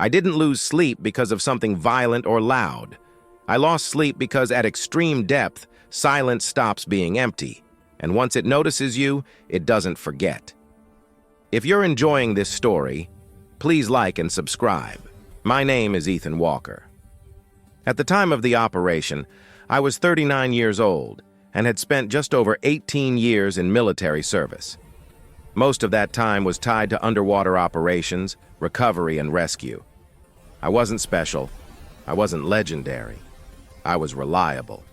I didn't lose sleep because of something violent or loud. I lost sleep because at extreme depth, silence stops being empty, and once it notices you, it doesn't forget. If you're enjoying this story, please like and subscribe. My name is Ethan Walker. At the time of the operation, I was 39 years old and had spent just over 18 years in military service. Most of that time was tied to underwater operations, recovery, and rescue. I wasn't special. I wasn't legendary. I was reliable.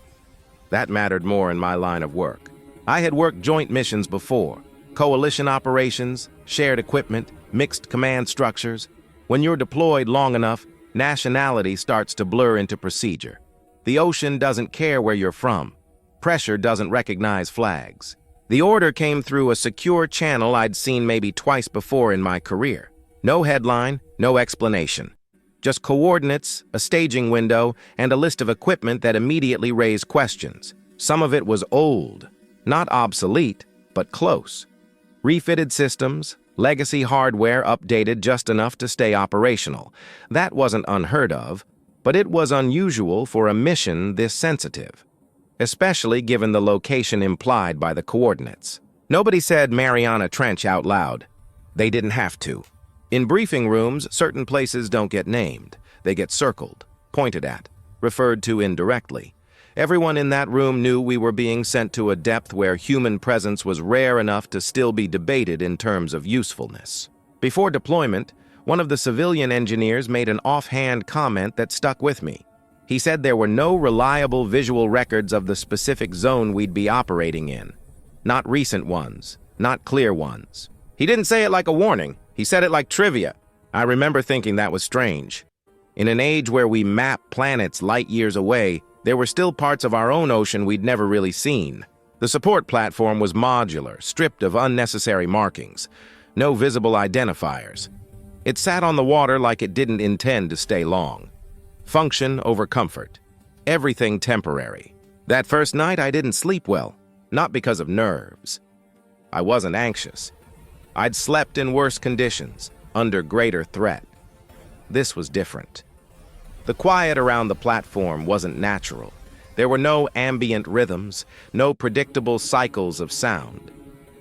That mattered more in my line of work. I had worked joint missions before, coalition operations, shared equipment, mixed command structures. When you're deployed long enough, nationality starts to blur into procedure. The ocean doesn't care where you're from. Pressure doesn't recognize flags. The order came through a secure channel I'd seen maybe twice before in my career. No headline, no explanation. Just coordinates, a staging window, and a list of equipment that immediately raised questions. Some of it was old, not obsolete, but close. Refitted systems, legacy hardware updated just enough to stay operational. That wasn't unheard of, but it was unusual for a mission this sensitive, especially given the location implied by the coordinates. Nobody said Mariana Trench out loud. They didn't have to. In briefing rooms, certain places don't get named. They get circled, pointed at, referred to indirectly. Everyone in that room knew we were being sent to a depth where human presence was rare enough to still be debated in terms of usefulness. Before deployment, one of the civilian engineers made an offhand comment that stuck with me. He said there were no reliable visual records of the specific zone we'd be operating in. Not recent ones, not clear ones. He didn't say it like a warning. He said it like trivia. I remember thinking that was strange. In an age where we map planets light years away, there were still parts of our own ocean we'd never really seen. The support platform was modular, stripped of unnecessary markings. No visible identifiers. It sat on the water like it didn't intend to stay long. Function over comfort. Everything temporary. That first night I didn't sleep well, not because of nerves. I wasn't anxious. I'd slept in worse conditions, under greater threat. This was different. The quiet around the platform wasn't natural. There were no ambient rhythms, no predictable cycles of sound.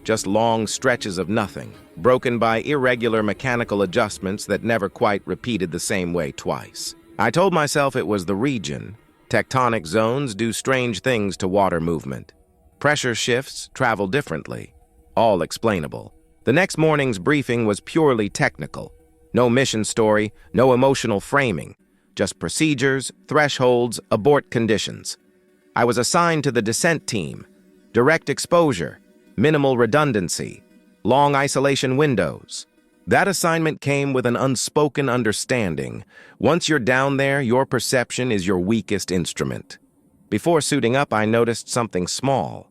Just long stretches of nothing, broken by irregular mechanical adjustments that never quite repeated the same way twice. I told myself it was the region. Tectonic zones do strange things to water movement. Pressure shifts travel differently. All explainable. The next morning's briefing was purely technical. No mission story, no emotional framing. Just procedures, thresholds, abort conditions. I was assigned to the descent team. Direct exposure, minimal redundancy, long isolation windows. That assignment came with an unspoken understanding. Once you're down there, your perception is your weakest instrument. Before suiting up, I noticed something small.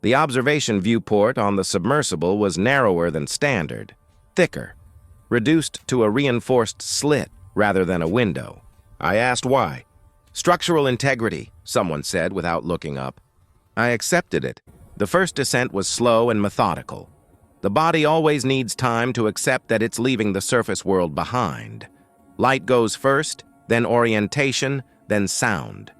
The observation viewport on the submersible was narrower than standard, thicker, reduced to a reinforced slit rather than a window. I asked why. Structural integrity, someone said without looking up. I accepted it. The first descent was slow and methodical. The body always needs time to accept that it's leaving the surface world behind. Light goes first, then orientation, then sound.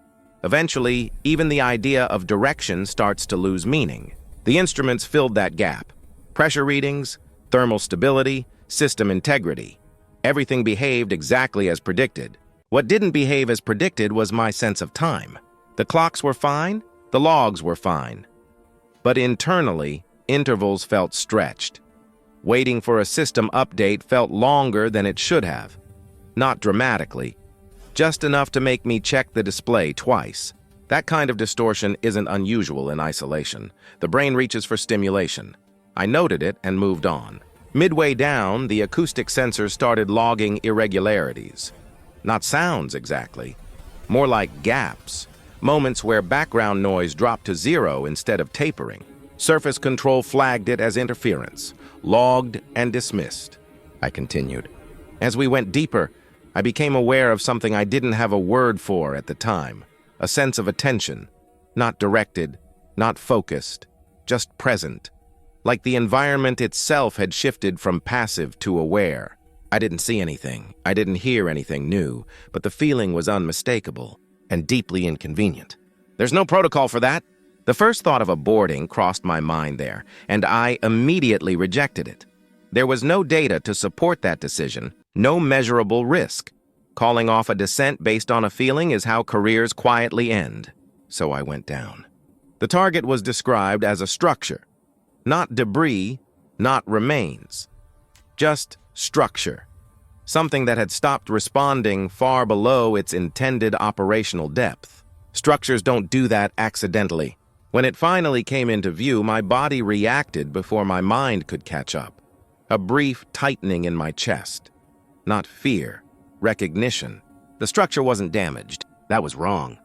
Eventually, even the idea of direction starts to lose meaning. The instruments filled that gap. Pressure readings, thermal stability, system integrity. Everything behaved exactly as predicted. What didn't behave as predicted was my sense of time. The clocks were fine, the logs were fine. But internally, intervals felt stretched. Waiting for a system update felt longer than it should have. Not dramatically. Just enough to make me check the display twice. That kind of distortion isn't unusual in isolation. The brain reaches for stimulation. I noted it and moved on. Midway down, the acoustic sensor started logging irregularities. Not sounds exactly. More like gaps. Moments where background noise dropped to zero instead of tapering. Surface control flagged it as interference. Logged and dismissed. I continued. As we went deeper, I became aware of something I didn't have a word for at the time. A sense of attention. Not directed, not focused, just present. Like the environment itself had shifted from passive to aware. I didn't see anything. I didn't hear anything new, but the feeling was unmistakable and deeply inconvenient. There's no protocol for that. The first thought of aborting crossed my mind there, and I immediately rejected it. There was no data to support that decision, no measurable risk. Calling off a descent based on a feeling is how careers quietly end. So I went down. The target was described as a structure. Not debris, not remains. Just structure. Something that had stopped responding far below its intended operational depth. Structures don't do that accidentally. When it finally came into view, my body reacted before my mind could catch up. A brief tightening in my chest. Not fear, recognition. The structure wasn't damaged. That was wrong.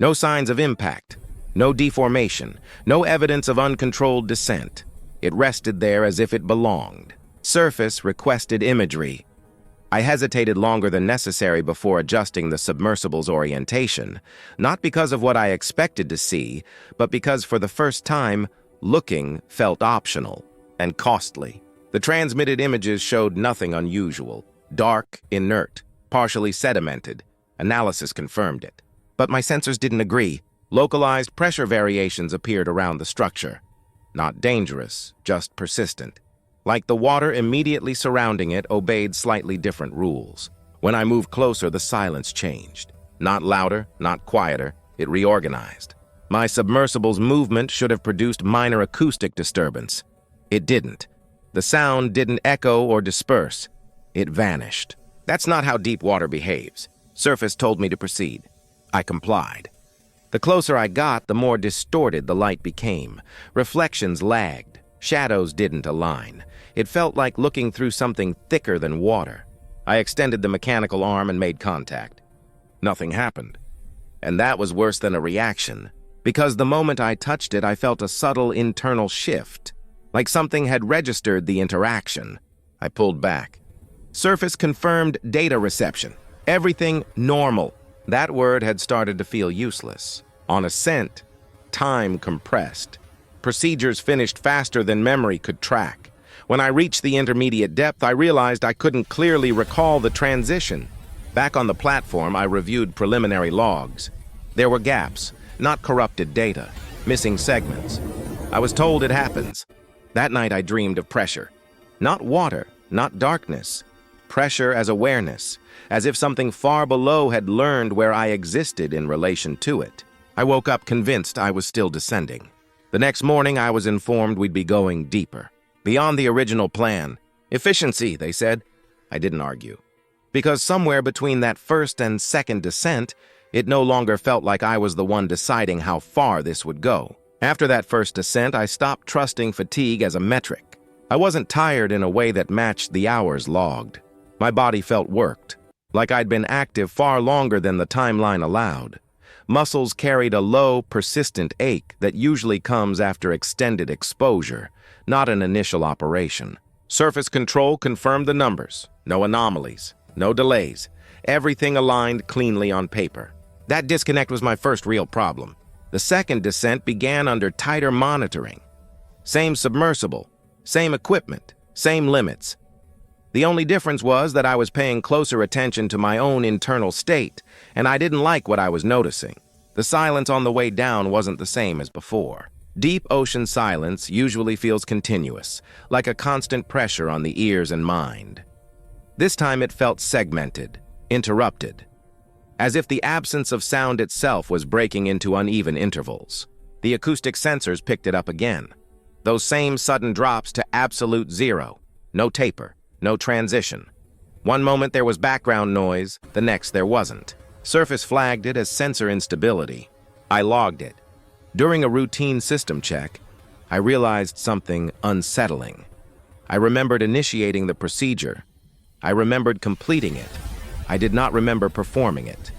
No signs of impact. No deformation. No evidence of uncontrolled descent. It rested there as if it belonged. Surface requested imagery. I hesitated longer than necessary before adjusting the submersible's orientation, not because of what I expected to see, but because for the first time, looking felt optional and costly. The transmitted images showed nothing unusual. Dark, inert, partially sedimented. Analysis confirmed it. But my sensors didn't agree. Localized pressure variations appeared around the structure. Not dangerous, just persistent. Like the water immediately surrounding it obeyed slightly different rules. When I moved closer, the silence changed. Not louder, not quieter, it reorganized. My submersible's movement should have produced minor acoustic disturbance. It didn't. The sound didn't echo or disperse. It vanished. That's not how deep water behaves. Surface told me to proceed. I complied. The closer I got, the more distorted the light became. Reflections lagged. Shadows didn't align. It felt like looking through something thicker than water. I extended the mechanical arm and made contact. Nothing happened. And that was worse than a reaction, because the moment I touched it, I felt a subtle internal shift, like something had registered the interaction. I pulled back. Surface confirmed data reception. Everything normal. That word had started to feel useless. On ascent, time compressed. Procedures finished faster than memory could track. When I reached the intermediate depth, I realized I couldn't clearly recall the transition. Back on the platform, I reviewed preliminary logs. There were gaps, not corrupted data, missing segments. I was told it happens. That night I dreamed of pressure. Not water, not darkness. Pressure as awareness, as if something far below had learned where I existed in relation to it. I woke up convinced I was still descending. The next morning, I was informed we'd be going deeper. Beyond the original plan. Efficiency, they said. I didn't argue. Because somewhere between that first and second descent, it no longer felt like I was the one deciding how far this would go. After that first descent, I stopped trusting fatigue as a metric. I wasn't tired in a way that matched the hours logged. My body felt worked, like I'd been active far longer than the timeline allowed. Muscles carried a low, persistent ache that usually comes after extended exposure, not an initial operation. Surface control confirmed the numbers. No anomalies, no delays. Everything aligned cleanly on paper. That disconnect was my first real problem. The second descent began under tighter monitoring. Same submersible, same equipment, same limits. The only difference was that I was paying closer attention to my own internal state, and I didn't like what I was noticing. The silence on the way down wasn't the same as before. Deep ocean silence usually feels continuous, like a constant pressure on the ears and mind. This time it felt segmented, interrupted, as if the absence of sound itself was breaking into uneven intervals. The acoustic sensors picked it up again. Those same sudden drops to absolute zero. No taper, no transition. One moment there was background noise, the next there wasn't. Surface flagged it as sensor instability. I logged it. During a routine system check, I realized something unsettling. I remembered initiating the procedure. I remembered completing it. I did not remember performing it.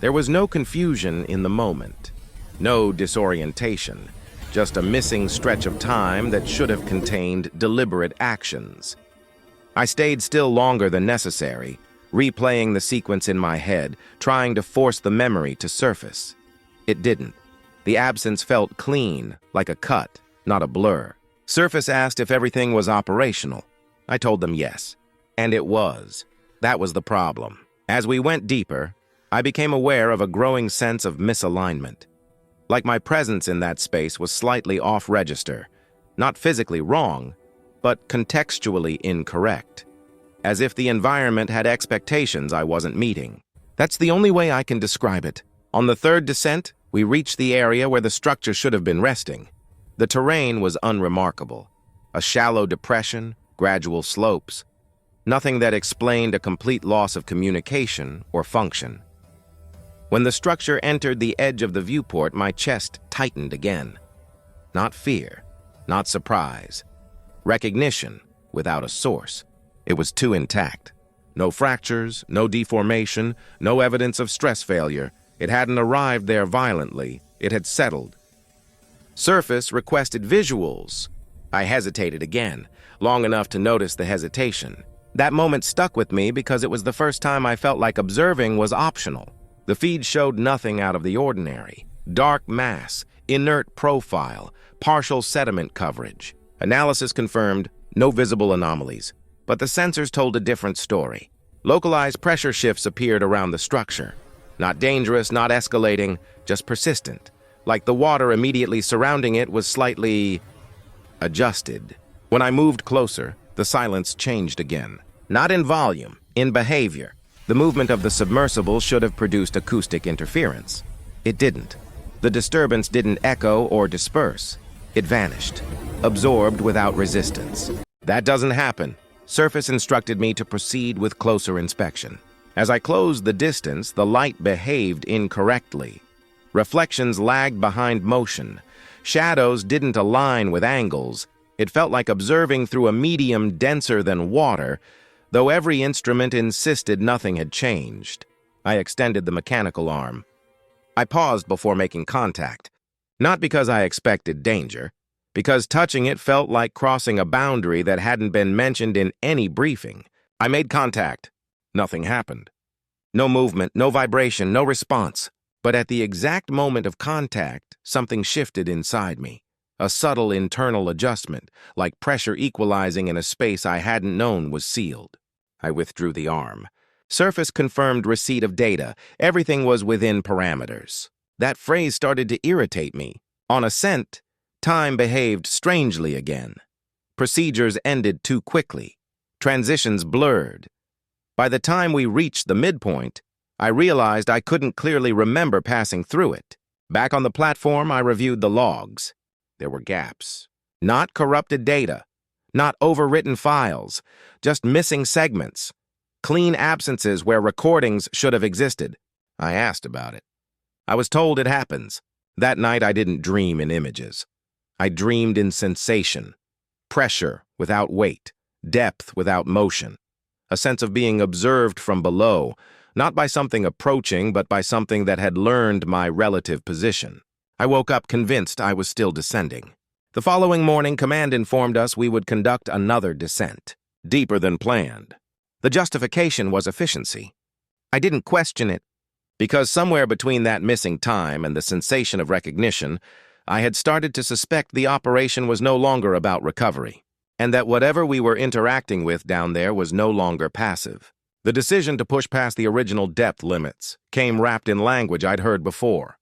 There was no confusion in the moment. No disorientation. Just a missing stretch of time that should have contained deliberate actions. I stayed still longer than necessary, replaying the sequence in my head, trying to force the memory to surface. It didn't. The absence felt clean, like a cut, not a blur. Surface asked if everything was operational. I told them yes. And it was. That was the problem. As we went deeper, I became aware of a growing sense of misalignment. Like my presence in that space was slightly off-register, not physically wrong, but contextually incorrect. As if the environment had expectations I wasn't meeting. That's the only way I can describe it. On the third descent, we reached the area where the structure should have been resting. The terrain was unremarkable. A shallow depression, gradual slopes. Nothing that explained a complete loss of communication or function. When the structure entered the edge of the viewport, my chest tightened again. Not fear, not surprise. Recognition without a source. It was too intact. No fractures, no deformation, no evidence of stress failure. It hadn't arrived there violently. It had settled. Surface requested visuals. I hesitated again, long enough to notice the hesitation. That moment stuck with me because it was the first time I felt like observing was optional. The feed showed nothing out of the ordinary. Dark mass, inert profile, partial sediment coverage. Analysis confirmed no visible anomalies. But the sensors told a different story. Localized pressure shifts appeared around the structure. Not dangerous, not escalating, just persistent. Like the water immediately surrounding it was slightly adjusted. When I moved closer, the silence changed again. Not in volume, in behavior. The movement of the submersible should have produced acoustic interference. It didn't. The disturbance didn't echo or disperse. It vanished, absorbed without resistance. That doesn't happen. Surface instructed me to proceed with closer inspection. As I closed the distance, the light behaved incorrectly. Reflections lagged behind motion. Shadows didn't align with angles. It felt like observing through a medium denser than water, though every instrument insisted nothing had changed. I extended the mechanical arm. I paused before making contact. Not because I expected danger, because touching it felt like crossing a boundary that hadn't been mentioned in any briefing. I made contact. Nothing happened. No movement, no vibration, no response. But at the exact moment of contact, something shifted inside me. A subtle internal adjustment, like pressure equalizing in a space I hadn't known was sealed. I withdrew the arm. Surface confirmed receipt of data. Everything was within parameters. That phrase started to irritate me. On ascent, time behaved strangely again. Procedures ended too quickly. Transitions blurred. By the time we reached the midpoint, I realized I couldn't clearly remember passing through it. Back on the platform, I reviewed the logs. There were gaps. Not corrupted data. Not overwritten files. Just missing segments. Clean absences where recordings should have existed. I asked about it. I was told it happens. That night I didn't dream in images. I dreamed in sensation. Pressure without weight. Depth without motion. A sense of being observed from below, not by something approaching, but by something that had learned my relative position. I woke up convinced I was still descending. The following morning, Command informed us we would conduct another descent, deeper than planned. The justification was efficiency. I didn't question it, because somewhere between that missing time and the sensation of recognition, I had started to suspect the operation was no longer about recovery, and that whatever we were interacting with down there was no longer passive. The decision to push past the original depth limits came wrapped in language I'd heard before.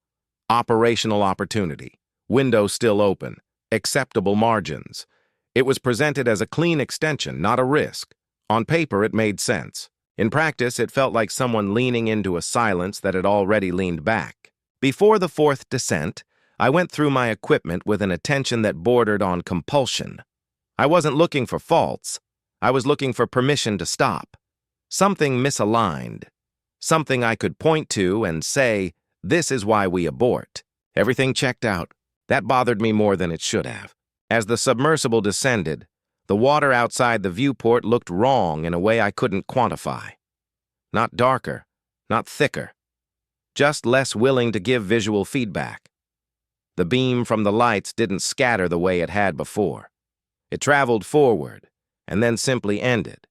Operational opportunity, window still open, acceptable margins. It was presented as a clean extension, not a risk. On paper, it made sense. In practice, it felt like someone leaning into a silence that had already leaned back. Before the fourth descent, I went through my equipment with an attention that bordered on compulsion. I wasn't looking for faults. I was looking for permission to stop. Something misaligned. Something I could point to and say, this is why we abort. Everything checked out. That bothered me more than it should have. As the submersible descended, the water outside the viewport looked wrong in a way I couldn't quantify. Not darker, not thicker. Just less willing to give visual feedback. The beam from the lights didn't scatter the way it had before. It traveled forward, and then simply ended,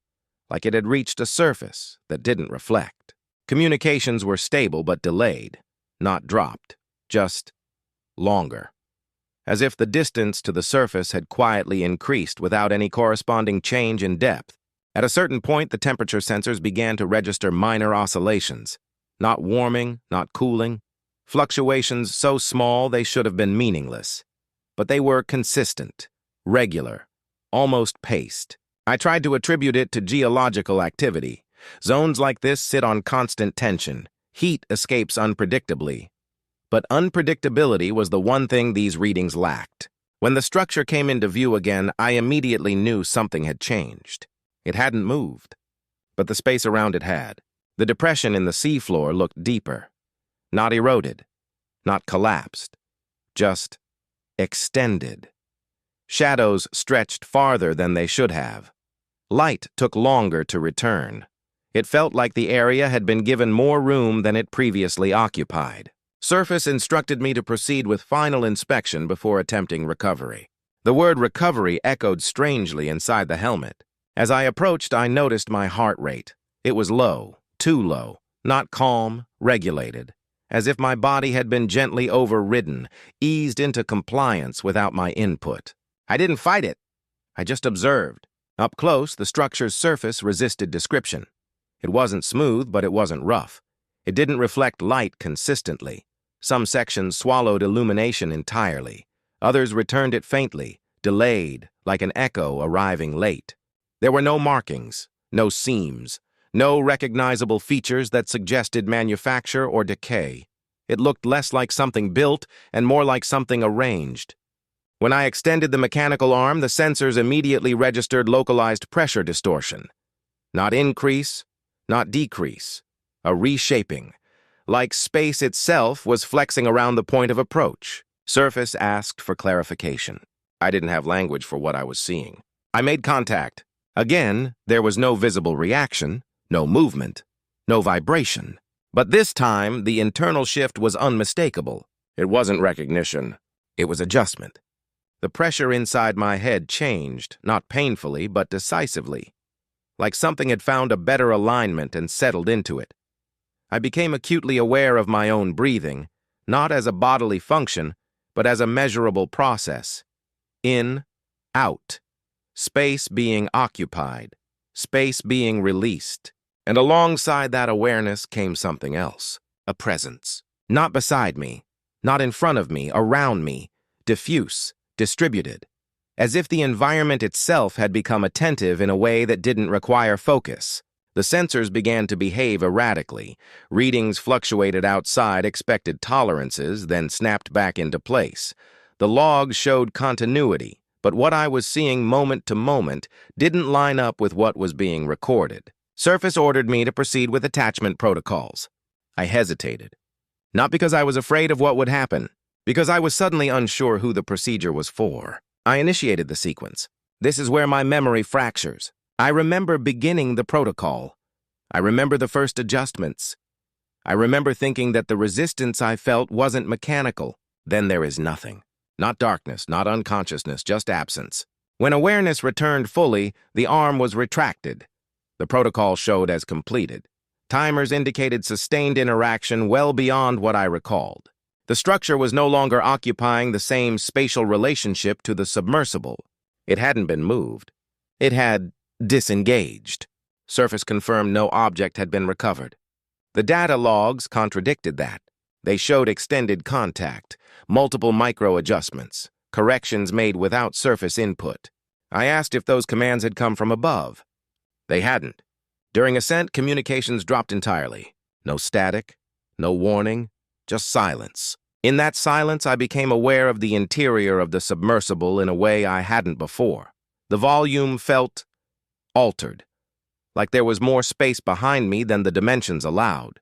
like it had reached a surface that didn't reflect. Communications were stable but delayed, not dropped, just longer. As if the distance to the surface had quietly increased without any corresponding change in depth. At a certain point, the temperature sensors began to register minor oscillations. Not warming, not cooling. Fluctuations so small they should have been meaningless. But they were consistent, regular, almost paced. I tried to attribute it to geological activity. Zones like this sit on constant tension. Heat escapes unpredictably. But unpredictability was the one thing these readings lacked. When the structure came into view again, I immediately knew something had changed. It hadn't moved, but the space around it had. The depression in the seafloor looked deeper. Not eroded, not collapsed, just extended. Shadows stretched farther than they should have. Light took longer to return. It felt like the area had been given more room than it previously occupied. Surface instructed me to proceed with final inspection before attempting recovery. The word recovery echoed strangely inside the helmet. As I approached, I noticed my heart rate. It was low, too low, not calm, regulated, as if my body had been gently overridden, eased into compliance without my input. I didn't fight it. I just observed. Up close, the structure's surface resisted description. It wasn't smooth, but it wasn't rough. It didn't reflect light consistently. Some sections swallowed illumination entirely. Others returned it faintly, delayed, like an echo arriving late. There were no markings, no seams, no recognizable features that suggested manufacture or decay. It looked less like something built and more like something arranged. When I extended the mechanical arm, the sensors immediately registered localized pressure distortion. Not increase, not decrease. A reshaping. Like space itself was flexing around the point of approach. Surface asked for clarification. I didn't have language for what I was seeing. I made contact. Again, there was no visible reaction, no movement, no vibration. But this time, the internal shift was unmistakable. It wasn't recognition. It was adjustment. The pressure inside my head changed, not painfully, but decisively. Like something had found a better alignment and settled into it. I became acutely aware of my own breathing, not as a bodily function, but as a measurable process. In, out. Space being occupied. Space being released. And alongside that awareness came something else. A presence. Not beside me. Not in front of me, around me. Diffuse. Distributed. As if the environment itself had become attentive in a way that didn't require focus. The sensors began to behave erratically. Readings fluctuated outside expected tolerances, then snapped back into place. The logs showed continuity, but what I was seeing moment to moment didn't line up with what was being recorded. Surface ordered me to proceed with attachment protocols. I hesitated. Not because I was afraid of what would happen, because I was suddenly unsure who the procedure was for. I initiated the sequence. This is where my memory fractures. I remember beginning the protocol. I remember the first adjustments. I remember thinking that the resistance I felt wasn't mechanical. Then there is nothing. Not darkness, not unconsciousness, just absence. When awareness returned fully, the arm was retracted. The protocol showed as completed. Timers indicated sustained interaction well beyond what I recalled. The structure was no longer occupying the same spatial relationship to the submersible. It hadn't been moved. It had disengaged. Surface confirmed no object had been recovered. The data logs contradicted that. They showed extended contact, multiple micro-adjustments, corrections made without surface input. I asked if those commands had come from above. They hadn't. During ascent, communications dropped entirely. No static, no warning, just silence. In that silence, I became aware of the interior of the submersible in a way I hadn't before. The volume felt altered, like there was more space behind me than the dimensions allowed.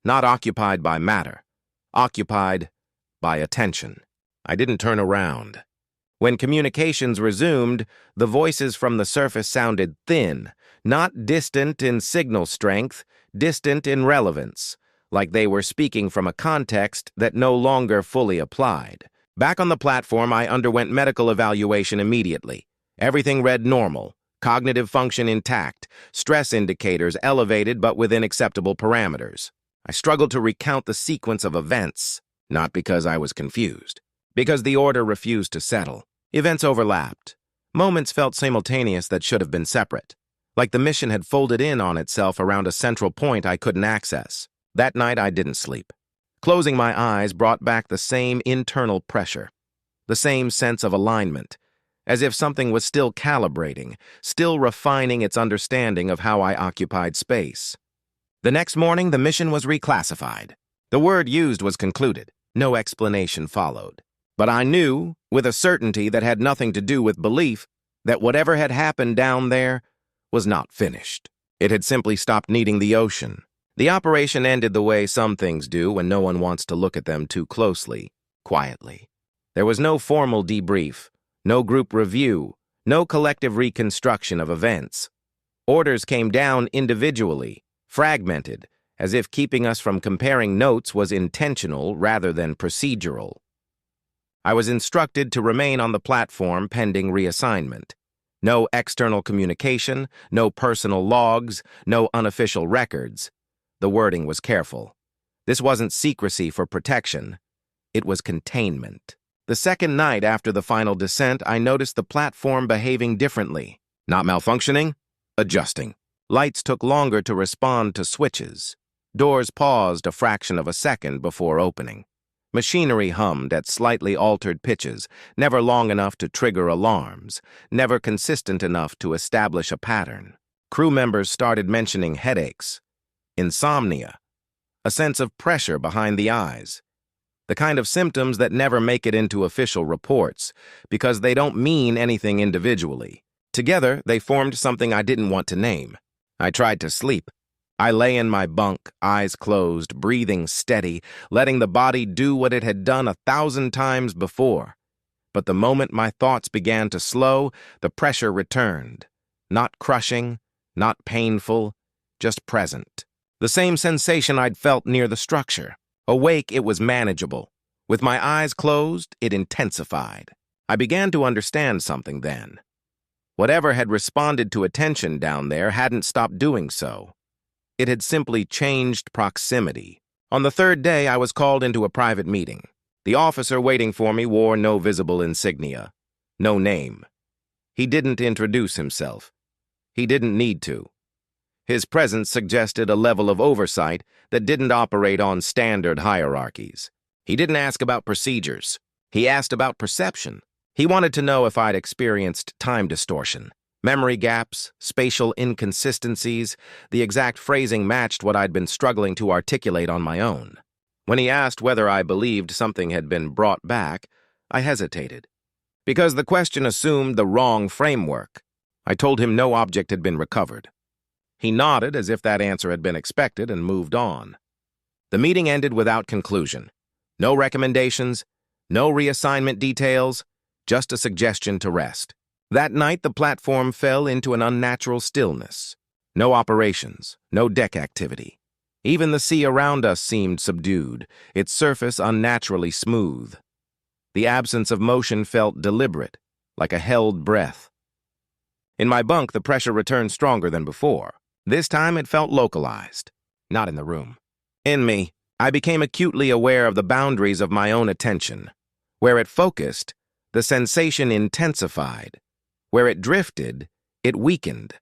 Not occupied by matter, occupied by attention. I didn't turn around. When communications resumed, the voices from the surface sounded thin, not distant in signal strength, distant in relevance, like they were speaking from a context that no longer fully applied. Back on the platform, I underwent medical evaluation immediately. Everything read normal, cognitive function intact, stress indicators elevated but within acceptable parameters. I struggled to recount the sequence of events, not because I was confused, because the order refused to settle. Events overlapped. Moments felt simultaneous that should have been separate. like the mission had folded in on itself around a central point I couldn't access. That night, I didn't sleep. Closing my eyes brought back the same internal pressure, the same sense of alignment, as if something was still calibrating, still refining its understanding of how I occupied space. The next morning, the mission was reclassified. The word used was concluded. No explanation followed. But I knew, with a certainty that had nothing to do with belief, that whatever had happened down there was not finished. It had simply stopped needing the ocean. The operation ended the way some things do when no one wants to look at them too closely, quietly. There was no formal debrief, no group review, no collective reconstruction of events. Orders came down individually, fragmented, as if keeping us from comparing notes was intentional rather than procedural. I was instructed to remain on the platform pending reassignment. No external communication, no personal logs, no unofficial records. The wording was careful. This wasn't secrecy for protection. It was containment. The second night after the final descent, I noticed the platform behaving differently. Not malfunctioning, adjusting. Lights took longer to respond to switches. Doors paused a fraction of a second before opening. Machinery hummed at slightly altered pitches, never long enough to trigger alarms, never consistent enough to establish a pattern. Crew members started mentioning headaches, insomnia, a sense of pressure behind the eyes. The kind of symptoms that never make it into official reports, because they don't mean anything individually. Together, they formed something I didn't want to name. I tried to sleep. I lay in my bunk, eyes closed, breathing steady, letting the body do what it had done 1,000 times before. But the moment my thoughts began to slow, the pressure returned. Not crushing, not painful, just present. The same sensation I'd felt near the structure. Awake, it was manageable. With my eyes closed, it intensified. I began to understand something then. Whatever had responded to attention down there hadn't stopped doing so. It had simply changed proximity. On the third day, I was called into a private meeting. The officer waiting for me wore no visible insignia, no name. He didn't introduce himself. He didn't need to. His presence suggested a level of oversight that didn't operate on standard hierarchies. He didn't ask about procedures. He asked about perception. He wanted to know if I'd experienced time distortion, memory gaps, spatial inconsistencies. The exact phrasing matched what I'd been struggling to articulate on my own. When he asked whether I believed something had been brought back, I hesitated, because the question assumed the wrong framework. I told him no object had been recovered. He nodded as if that answer had been expected and moved on. The meeting ended without conclusion. No recommendations, no reassignment details, just a suggestion to rest. That night, the platform fell into an unnatural stillness. No operations, no deck activity. Even the sea around us seemed subdued, its surface unnaturally smooth. The absence of motion felt deliberate, like a held breath. In my bunk, the pressure returned stronger than before. This time it felt localized, not in the room. In me, I became acutely aware of the boundaries of my own attention. Where it focused, the sensation intensified. Where it drifted, it weakened.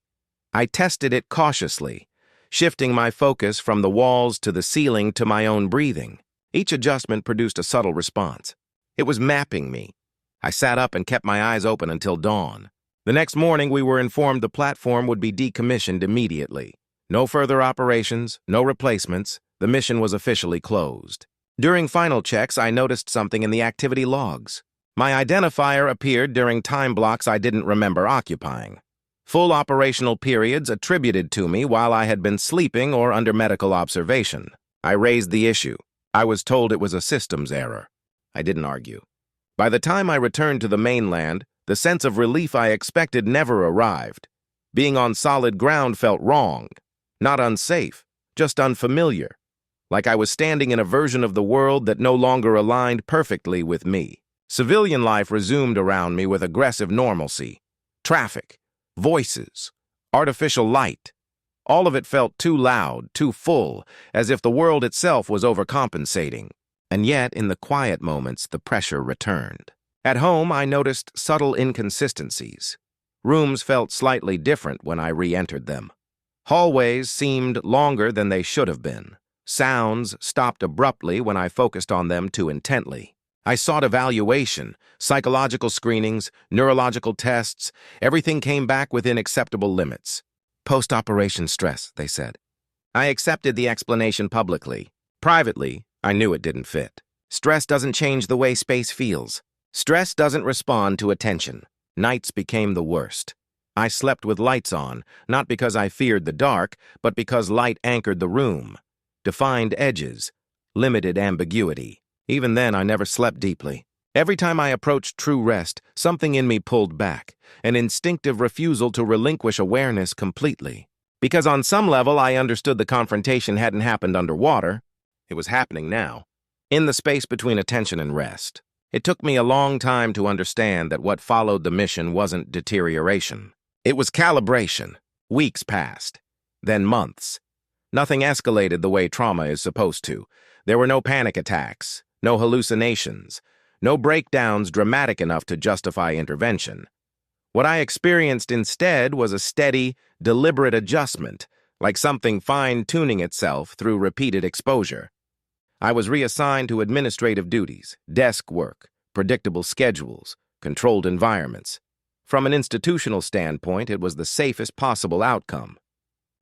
I tested it cautiously, shifting my focus from the walls to the ceiling to my own breathing. Each adjustment produced a subtle response. It was mapping me. I sat up and kept my eyes open until dawn. The next morning, we were informed the platform would be decommissioned immediately. No further operations, no replacements. The mission was officially closed. During final checks, I noticed something in the activity logs. My identifier appeared during time blocks I didn't remember occupying. Full operational periods attributed to me while I had been sleeping or under medical observation. I raised the issue. I was told it was a systems error. I didn't argue. By the time I returned to the mainland, the sense of relief I expected never arrived. Being on solid ground felt wrong, not unsafe, just unfamiliar, like I was standing in a version of the world that no longer aligned perfectly with me. Civilian life resumed around me with aggressive normalcy. Traffic, voices, artificial light. All of it felt too loud, too full, as if the world itself was overcompensating. And yet, in the quiet moments, the pressure returned. At home, I noticed subtle inconsistencies. Rooms felt slightly different when I re-entered them. Hallways seemed longer than they should have been. Sounds stopped abruptly when I focused on them too intently. I sought evaluation, psychological screenings, neurological tests. Everything came back within acceptable limits. Post-operation stress, they said. I accepted the explanation publicly. Privately, I knew it didn't fit. Stress doesn't change the way space feels. Stress doesn't respond to attention. Nights became the worst. I slept with lights on, not because I feared the dark, but because light anchored the room. Defined edges, limited ambiguity. Even then, I never slept deeply. Every time I approached true rest, something in me pulled back, an instinctive refusal to relinquish awareness completely. Because on some level, I understood the confrontation hadn't happened underwater. It was happening now, in the space between attention and rest. It took me a long time to understand that what followed the mission wasn't deterioration. It was calibration. Weeks passed, then months. Nothing escalated the way trauma is supposed to. There were no panic attacks, no hallucinations, no breakdowns dramatic enough to justify intervention. What I experienced instead was a steady, deliberate adjustment, like something fine-tuning itself through repeated exposure. I was reassigned to administrative duties, desk work, predictable schedules, controlled environments. From an institutional standpoint, it was the safest possible outcome.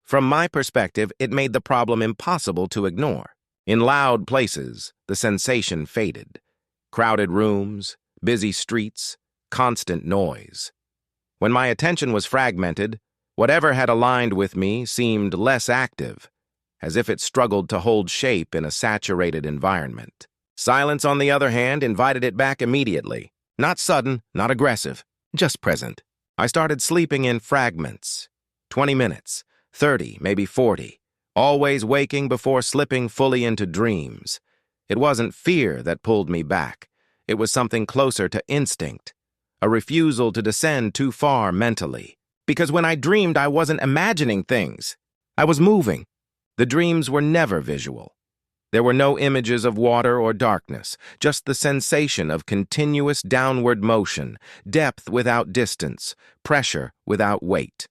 From my perspective, it made the problem impossible to ignore. In loud places, the sensation faded. Crowded rooms, busy streets, constant noise. When my attention was fragmented, whatever had aligned with me seemed less active, as if it struggled to hold shape in a saturated environment. Silence, on the other hand, invited it back immediately. Not sudden, not aggressive, just present. I started sleeping in fragments. 20 minutes, 30, maybe 40. Always waking before slipping fully into dreams. It wasn't fear that pulled me back. It was something closer to instinct, a refusal to descend too far mentally. Because when I dreamed, I wasn't imagining things. I was moving. The dreams were never visual. There were no images of water or darkness, just the sensation of continuous downward motion, depth without distance, pressure without weight.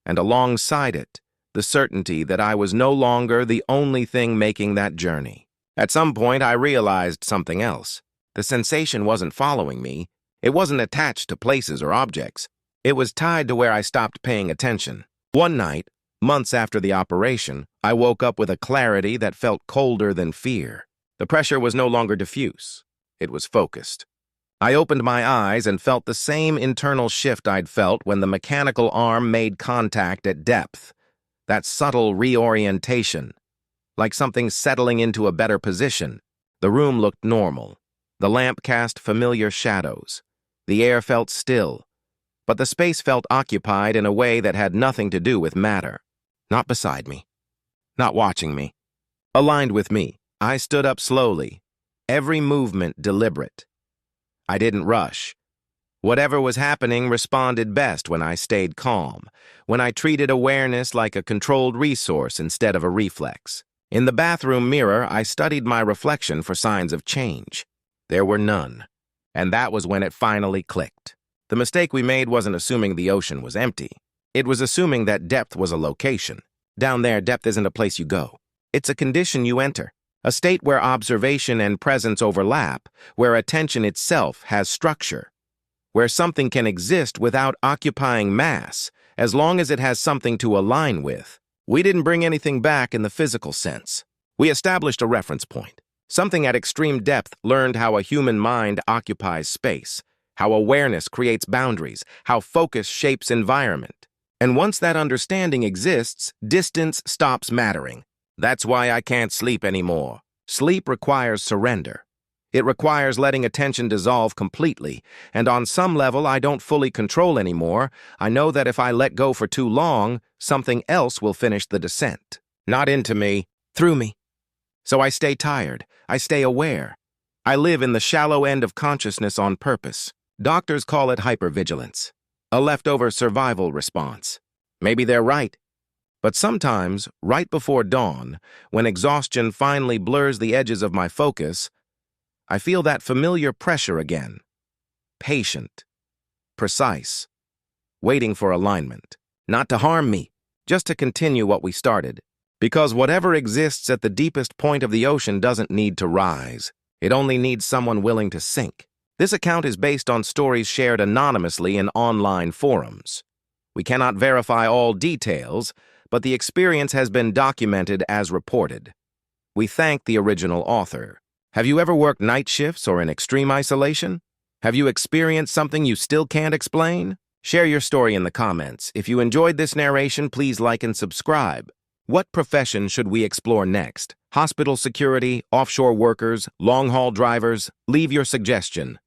And alongside it, the certainty that I was no longer the only thing making that journey. At some point, I realized something else. The sensation wasn't following me. It wasn't attached to places or objects. It was tied to where I stopped paying attention. One night, months after the operation, I woke up with a clarity that felt colder than fear. The pressure was no longer diffuse. It was focused. I opened my eyes and felt the same internal shift I'd felt when the mechanical arm made contact at depth. That subtle reorientation, like something settling into a better position. The room looked normal. The lamp cast familiar shadows. The air felt still, but the space felt occupied in a way that had nothing to do with matter. Not beside me. Not watching me. Aligned with me. I stood up slowly, every movement deliberate. I didn't rush. Whatever was happening responded best when I stayed calm, when I treated awareness like a controlled resource instead of a reflex. In the bathroom mirror, I studied my reflection for signs of change. There were none. And that was when it finally clicked. The mistake we made wasn't assuming the ocean was empty. It was assuming that depth was a location. Down there, depth isn't a place you go. It's a condition you enter. A state where observation and presence overlap, where attention itself has structure. Where something can exist without occupying mass, as long as it has something to align with. We didn't bring anything back in the physical sense. We established a reference point. Something at extreme depth learned how a human mind occupies space, how awareness creates boundaries, how focus shapes environment. And once that understanding exists, distance stops mattering. That's why I can't sleep anymore. Sleep requires surrender. It requires letting attention dissolve completely, and on some level I don't fully control anymore. I know that if I let go for too long, something else will finish the descent. Not into me, through me. So I stay tired. I stay aware. I live in the shallow end of consciousness on purpose. Doctors call it hypervigilance, a leftover survival response. Maybe they're right. But sometimes, right before dawn, when exhaustion finally blurs the edges of my focus, I feel that familiar pressure again. Patient. Precise. waiting for alignment. Not to harm me, just to continue what we started. Because whatever exists at the deepest point of the ocean doesn't need to rise. It only needs someone willing to sink. This account is based on stories shared anonymously in online forums. We cannot verify all details, but the experience has been documented as reported. We thank the original author. Have you ever worked night shifts or in extreme isolation? Have you experienced something you still can't explain? Share your story in the comments. If you enjoyed this narration, please like and subscribe. What profession should we explore next? Hospital security, offshore workers, long-haul drivers? Leave your suggestion.